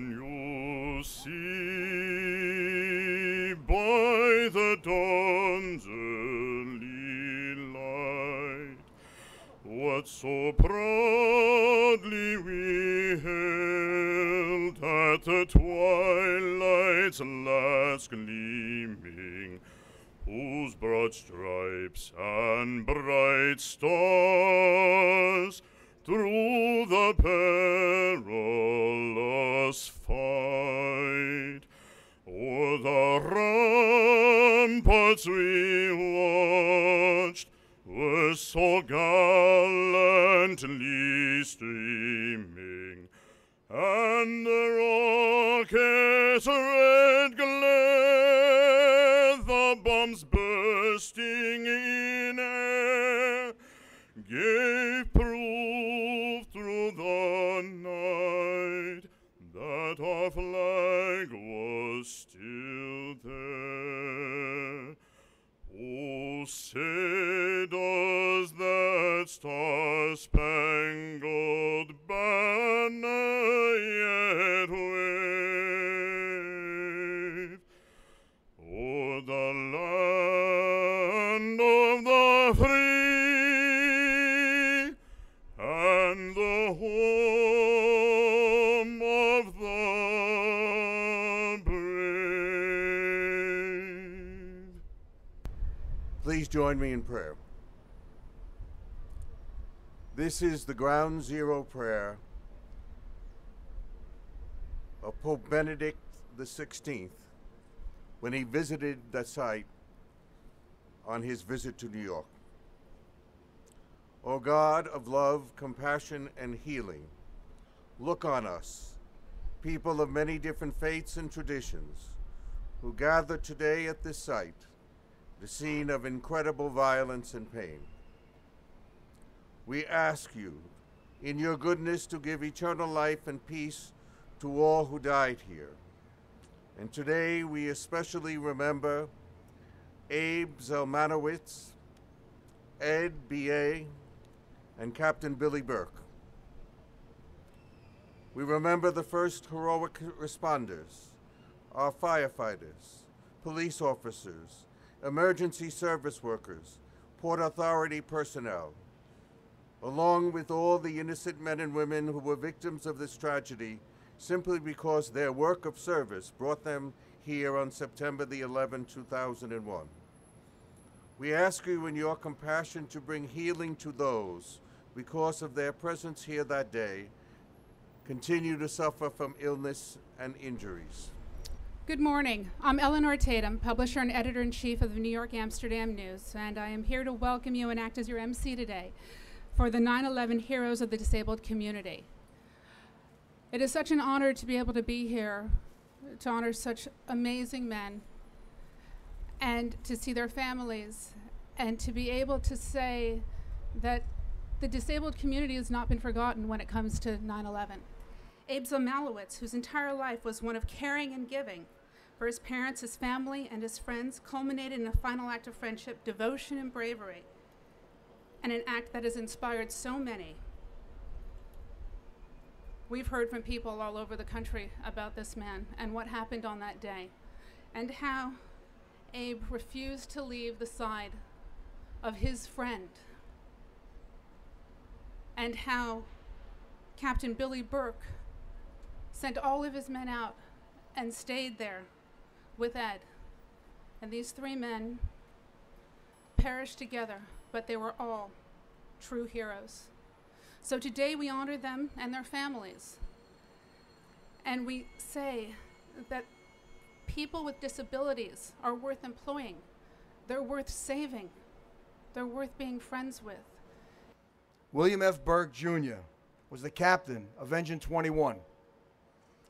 Can you see by the dawn's early light what so proudly we hailed at the twilight's last gleaming, whose broad stripes and bright stars through the perilous fight o'er the ramparts we watched were so gallantly streaming, and the rocket's red glare, the bombs bursting in air, gave proof through the night that our flag was still there. Oh, say does that star-spangled banner yet wave o'er the land of the free and the home of the brave? Please join me in prayer. This is the ground zero prayer of Pope Benedict XVI when he visited the site on his visit to New York. O God of love, compassion, and healing, look on us, people of many different faiths and traditions, who gather today at this site, the scene of incredible violence and pain. We ask you, in your goodness, to give eternal life and peace to all who died here. And today we especially remember Abe Zelmanowitz, Ed Beyea, and Captain Billy Burke. We remember the first heroic responders, our firefighters, police officers, emergency service workers, Port Authority personnel, along with all the innocent men and women who were victims of this tragedy simply because their work of service brought them here on September the 11th, 2001. We ask you in your compassion to bring healing to those because of their presence here that day continue to suffer from illness and injuries. Good morning. I'm Eleanor Tatum, publisher and editor-in-chief of the New York Amsterdam News, and I am here to welcome you and act as your MC today for the 9/11 Heroes of the Disabled Community. It is such an honor to be able to be here to honor such amazing men and to see their families and to be able to say that the disabled community has not been forgotten when it comes to 9/11. Abe Zelmanowitz, whose entire life was one of caring and giving for his parents, his family, and his friends, culminated in a final act of friendship, devotion, and bravery, and an act that has inspired so many. We've heard from people all over the country about this man and what happened on that day, and how Abe refused to leave the side of his friend, and how Captain Billy Burke sent all of his men out and stayed there with Ed. And these three men perished together, but they were all true heroes. So today we honor them and their families. And we say that people with disabilities are worth employing. They're worth saving. They're worth being friends with. William F. Burke, Jr. was the captain of Engine 21.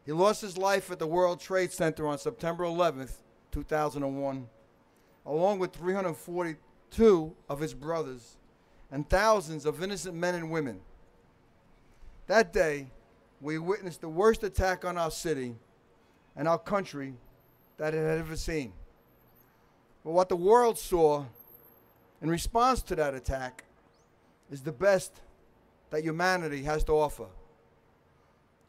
He lost his life at the World Trade Center on September 11th, 2001, along with 342 of his brothers and thousands of innocent men and women. That day, we witnessed the worst attack on our city and our country that it had ever seen. But what the world saw in response to that attack is the best that humanity has to offer.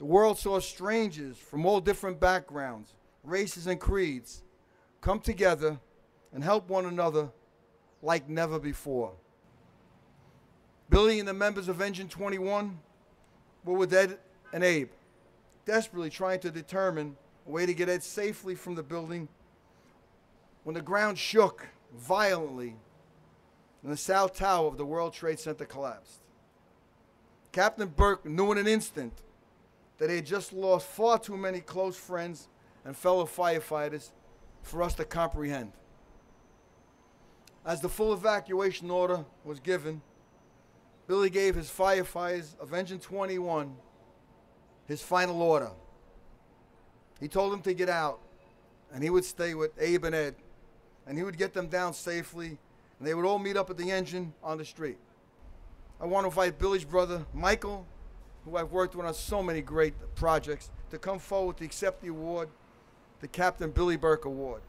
the world saw strangers from all different backgrounds, races, and creeds come together and help one another like never before. Billy and the members of Engine 21 were with Ed and Abe, desperately trying to determine a way to get Ed safely from the building when the ground shook violently and the South Tower of the World Trade Center collapsed. Captain Burke knew in an instant that he had just lost far too many close friends and fellow firefighters for us to comprehend. As the full evacuation order was given, Billy gave his firefighters of Engine 21 his final order. He told them to get out, and he would stay with Abe and Ed, and he would get them down safely, and they would all meet up at the engine on the street. I want to invite Billy's brother, Michael, who I've worked with on so many great projects, to come forward to accept the award, the Captain Billy Burke Award.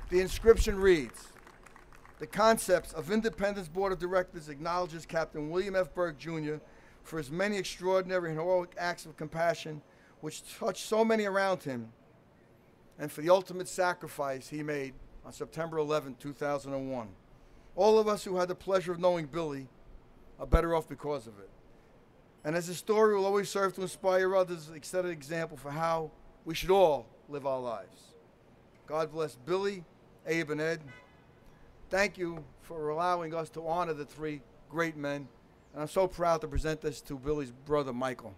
The inscription reads, "The concepts of Independence Board of Directors acknowledges Captain William F. Burke, Jr. for his many extraordinary and heroic acts of compassion which touched so many around him, and for the ultimate sacrifice he made on September 11, 2001. All of us who had the pleasure of knowing Billy are better off because of it. And as his story will always serve to inspire others, set an example for how we should all live our lives. God bless Billy, Abe, and Ed. Thank you for allowing us to honor the three great men, and I'm so proud to present this to Billy's brother, Michael.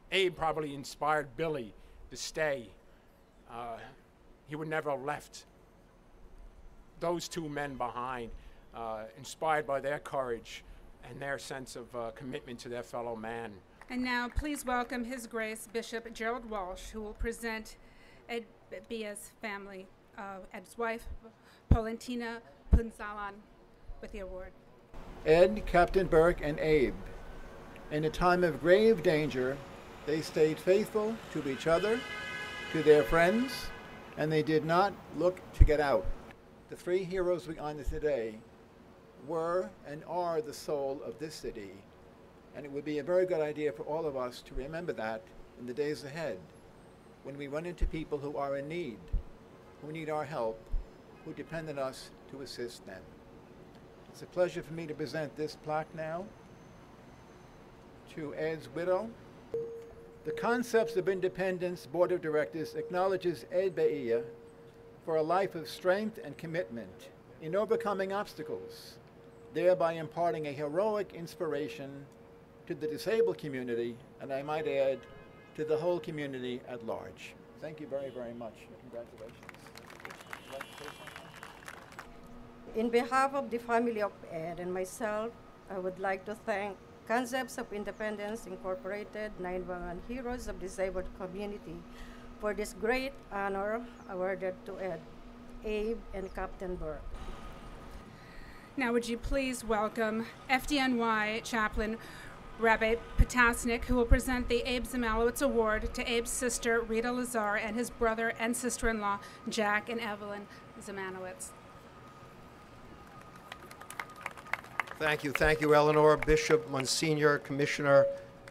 Abe probably inspired Billy to stay. He would never have left those two men behind, inspired by their courage and their sense of commitment to their fellow man. And now please welcome His Grace Bishop Gerald Walsh, who will present Ed Beyea's family, Ed's wife, Paulentina Punzalan, with the award. Ed, Captain Burke, and Abe, in a time of grave danger, they stayed faithful to each other, to their friends, and they did not look to get out. The three heroes we honor today were and are the soul of this city, and it would be a very good idea for all of us to remember that in the days ahead, when we run into people who are in need, who need our help, who depend on us to assist them. It's a pleasure for me to present this plaque now to Ed's widow. The Concepts of Independence Board of Directors acknowledges Ed Beyea for a life of strength and commitment in overcoming obstacles, thereby imparting a heroic inspiration to the disabled community, and I might add, to the whole community at large. Thank you very, very much. Congratulations. Would you like to say something? In behalf of the family of Ed and myself, I would like to thank Concepts of Independence Incorporated, 911 Heroes of Disabled Community, for this great honor awarded to Ed, Abe, and Captain Burke. Now would you please welcome FDNY Chaplain Rabbi Potasnik, who will present the Abe Zelmanowitz Award to Abe's sister Rita Lazar and his brother and sister-in-law Jack and Evelyn Zelmanowitz. Thank you, Eleanor, Bishop, Monsignor, Commissioner,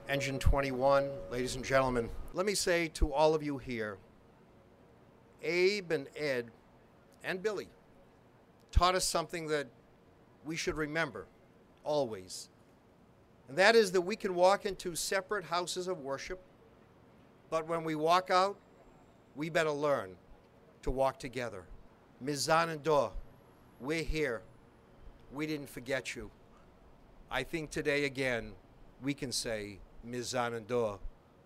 Engine 21, ladies and gentlemen. Let me say to all of you here, Abe and Ed and Billy taught us something that we should remember always. And that is that we can walk into separate houses of worship, but when we walk out, we better learn to walk together. Mizanando, we're here. We didn't forget you. I think today again, we can say, Mizanando,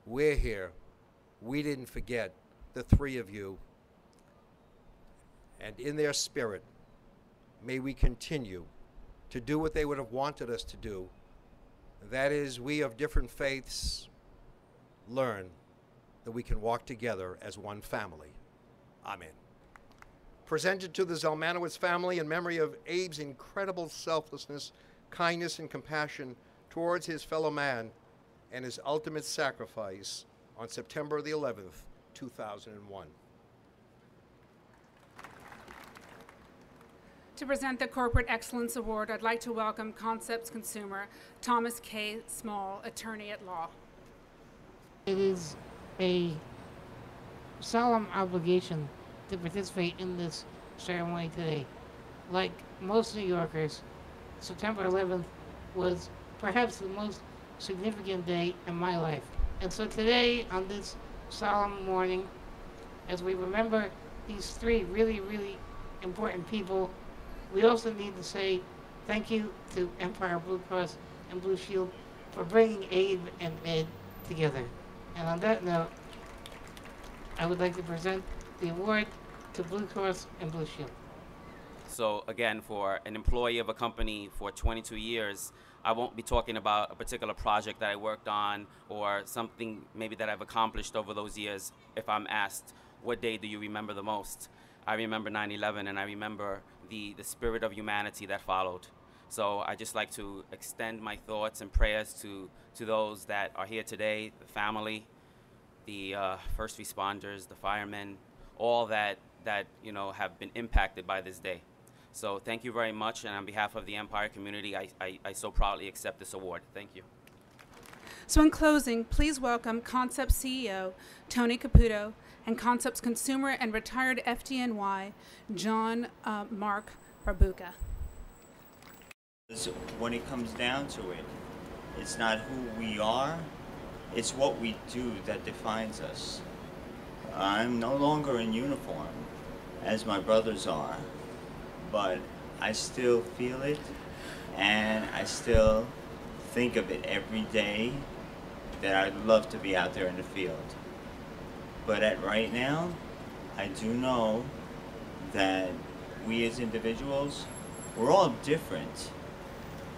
we're here. We didn't forget the three of you. And in their spirit, may we continue to do what they would have wanted us to do. That is, we of different faiths learn that we can walk together as one family. Amen. Presented to the Zelmanowitz family in memory of Abe's incredible selflessness, kindness, and compassion towards his fellow man and his ultimate sacrifice, on September the 11th, 2001. To present the Corporate Excellence Award, I'd like to welcome Concepts consumer Thomas K. Small, attorney at law. It is a solemn obligation to participate in this ceremony today. Like most New Yorkers, September 11th was perhaps the most significant day in my life. And so today, on this solemn morning, as we remember these three really, really important people, we also need to say thank you to Empire Blue Cross and Blue Shield for bringing Abe and Ed together. And on that note, I would like to present the award to Blue Cross and Blue Shield. So again, for an employee of a company for 22 years, I won't be talking about a particular project that I worked on or something maybe that I've accomplished over those years. If I'm asked, what day do you remember the most? I remember 9/11, and I remember the spirit of humanity that followed. So I just like to extend my thoughts and prayers to those that are here today, the family, the first responders, the firemen, all that you know have been impacted by this day. So thank you very much, and on behalf of the Empire community, I so proudly accept this award. Thank you. So in closing, please welcome Concepts CEO Tony Caputo and Concepts consumer and retired FDNY John Mark Barbuca. When it comes down to it, it's not who we are, it's what we do that defines us. I'm no longer in uniform, as my brothers are, but I still feel it, and I still think of it every day that I'd love to be out there in the field. But right now, I do know that we as individuals, we're all different,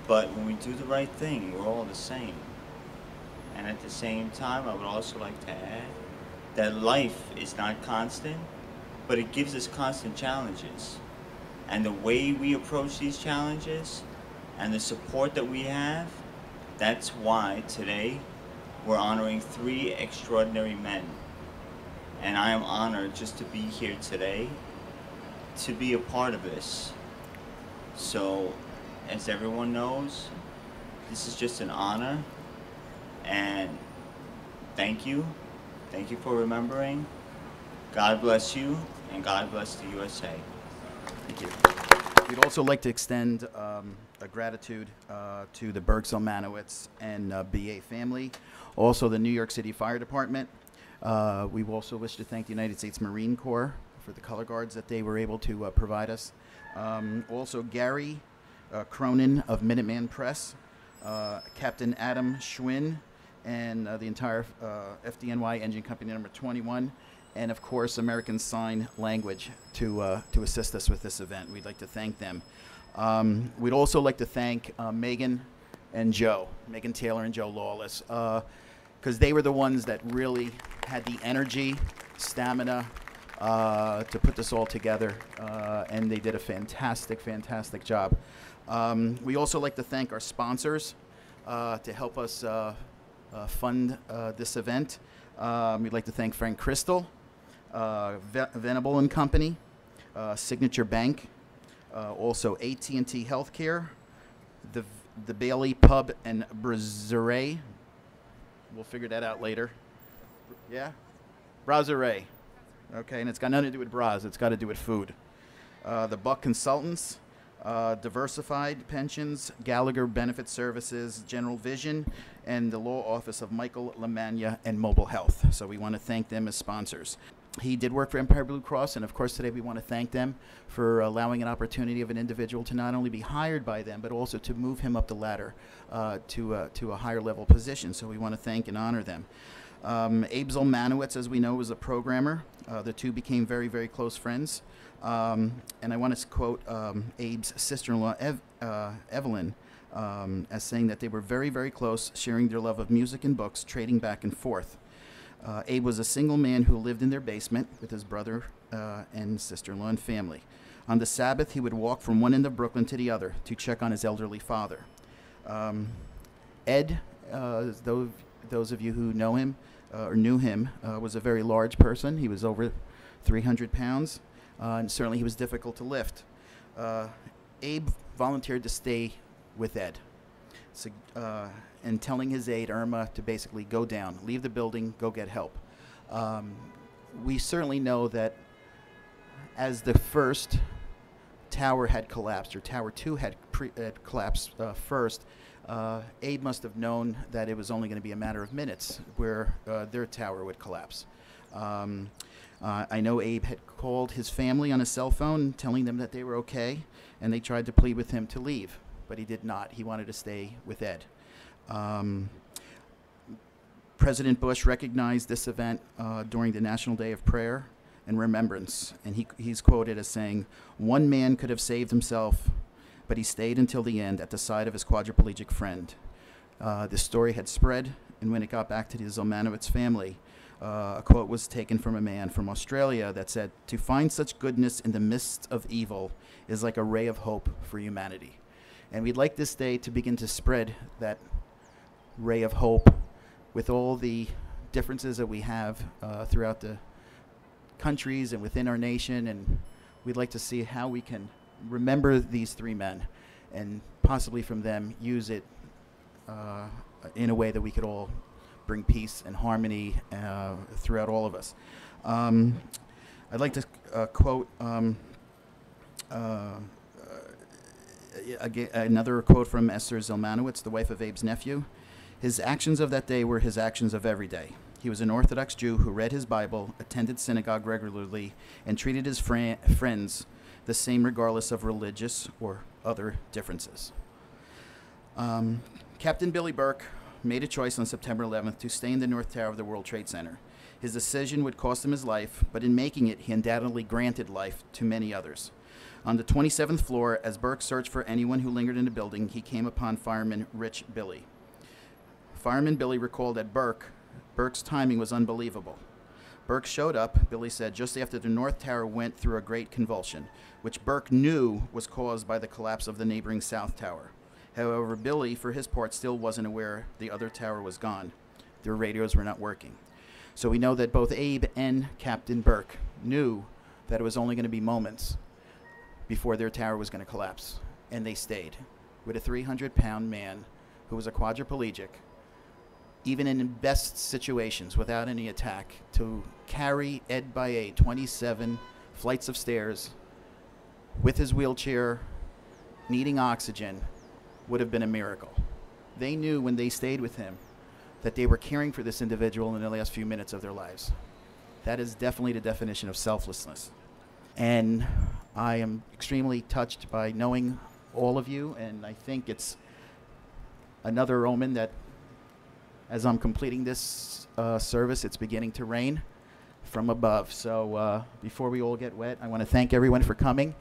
but when we do the right thing, we're all the same. And at the same time, I would also like to add that life is not constant, but it gives us constant challenges. And the way we approach these challenges and the support that we have, that's why today we're honoring 3 extraordinary men. And I am honored just to be here today, to be a part of this. So, as everyone knows, this is just an honor, and thank you. Thank you for remembering. God bless you, and God bless the USA. Thank you. We'd also like to extend a gratitude to the Burke Zelmanowitz and Beyea family, also the New York City Fire Department. We also wish to thank the United States Marine Corps for the color guards that they were able to provide us. Also Gary Cronin of Minuteman Press, Captain Adam Schwinn, and the entire FDNY Engine Company number 21, and of course American Sign Language to assist us with this event. We'd like to thank them. We'd also like to thank Megan Taylor and Joe Lawless, because they were the ones that really had the energy, stamina to put this all together, and they did a fantastic job. We also like to thank our sponsors to help us fund this event. We'd like to thank Frank Crystal, Venable and Company, Signature Bank, also AT&T Healthcare, the Bailey Pub and Brasserie. We'll figure that out later. Yeah? Brasserie. Okay, and it's got nothing to do with bras. It's got to do with food. The Buck Consultants, Diversified Pensions, Gallagher Benefit Services, General Vision, and the Law Office of Michael LaMagna and Mobile Health. So we want to thank them as sponsors. He did work for Empire Blue Cross, and of course today we want to thank them for allowing an opportunity of an individual to not only be hired by them, but also to move him up the ladder to a higher level position. So we want to thank and honor them. Abe Zelmanowitz, as we know, was a programmer. The two became very close friends. And I want to quote Abe's sister-in-law, Evelyn, as saying that they were very close, sharing their love of music and books, trading back and forth. Abe was a single man who lived in their basement with his brother and sister-in-law and family. On the Sabbath, he would walk from one end of Brooklyn to the other to check on his elderly father. Ed, those of you who know him, or knew him, was a very large person. He was over 300 pounds, and certainly he was difficult to lift. Abe volunteered to stay with Ed, so, and telling his aide, Irma, to basically go down, leave the building, go get help. We certainly know that as the first tower had collapsed, or Tower 2 had collapsed first, Abe must have known that it was only going to be a matter of minutes where their tower would collapse. I know Abe had called his family on his cell phone telling them that they were okay, and they tried to plead with him to leave, but he did not. He wanted to stay with Ed. President Bush recognized this event during the National Day of Prayer and Remembrance, and he's quoted as saying, "One man could have saved himself, but he stayed until the end at the side of his quadriplegic friend." The story had spread, and when it got back to the Zelmanowitz family, a quote was taken from a man from Australia that said, "To find such goodness in the midst of evil is like a ray of hope for humanity." And we'd like this day to begin to spread that ray of hope with all the differences that we have throughout the countries and within our nation, and we'd like to see how we can remember these three men and possibly from them use it in a way that we could all bring peace and harmony throughout all of us. I'd like to quote again, another quote from Esther Zelmanowitz, the wife of Abe's nephew. "His actions of that day were his actions of every day. He was an Orthodox Jew who read his Bible, attended synagogue regularly, and treated his friends the same regardless of religious or other differences." Captain Billy Burke made a choice on September 11th to stay in the North Tower of the World Trade Center. His decision would cost him his life, but in making it, he undoubtedly granted life to many others. On the 27th floor, as Burke searched for anyone who lingered in the building, he came upon fireman Rich Billy. Fireman Billy recalled that Burke's timing was unbelievable. Burke showed up, Billy said, just after the North Tower went through a great convulsion, which Burke knew was caused by the collapse of the neighboring South Tower. However, Billy, for his part, still wasn't aware the other tower was gone. Their radios were not working. So we know that both Abe and Captain Burke knew that it was only going to be moments before their tower was going to collapse, and they stayed with a 300-pound man who was a quadriplegic, even in best situations without any attack, to carry Ed Beyea 27 flights of stairs with his wheelchair, needing oxygen, would have been a miracle. They knew when they stayed with him that they were caring for this individual in the last few minutes of their lives. That is definitely the definition of selflessness. And I am extremely touched by knowing all of you, and I think it's another omen that as I'm completing this service, it's beginning to rain from above. So before we all get wet, I want to thank everyone for coming.